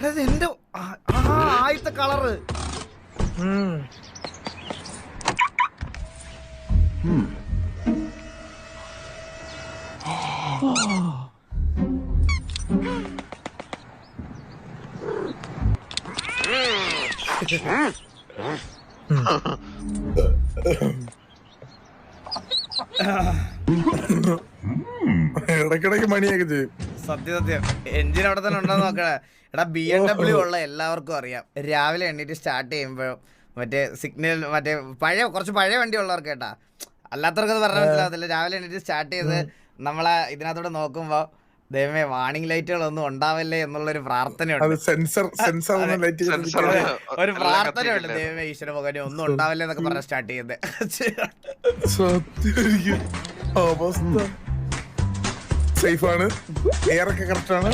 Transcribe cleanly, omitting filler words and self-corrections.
എന്റെ ആദ്യത്തെ കളറ്. ഇടക്കിടക്ക് മണിയൊക്കെ ചെയ്യും. സത്യം എഞ്ചിൻ അവിടെ തന്നെ ഉണ്ടോ നോക്കണേ. എടാ BMW ഉള്ള എല്ലാവർക്കും അറിയാം, രാവിലെ എണ്ണീറ്റ് സ്റ്റാർട്ട് ചെയ്യുമ്പോഴും മറ്റേ സിഗ്നൽ മറ്റേ കുറച്ച് പഴയ വണ്ടി ഉള്ളവർക്ക് കേട്ടാ, അല്ലാത്തവർക്ക് അത് പറഞ്ഞാൽ മനസ്സിലാവത്തില്ല. രാവിലെ എണ്ണീറ്റ് സ്റ്റാർട്ട് ചെയ്ത് നമ്മളെ ഇതിനകത്തോടെ നോക്കുമ്പോ ദൈവമേ വാണിംഗ് ലൈറ്റുകളൊന്നും ഉണ്ടാവല്ലേ എന്നുള്ളൊരു പ്രാർത്ഥനയുണ്ട്. ഒരു പ്രാർത്ഥനയുണ്ട്, ദൈവമേ ഈശ്വര ഭഗവാനെ ഒന്നും ഉണ്ടാവല്ലേ എന്നൊക്കെ പറഞ്ഞ സ്റ്റാർട്ട് ചെയ്യുന്നത്. സേഫ് ആണ്, എയർ ഒക്കെ കറക്റ്റ് ആണ്.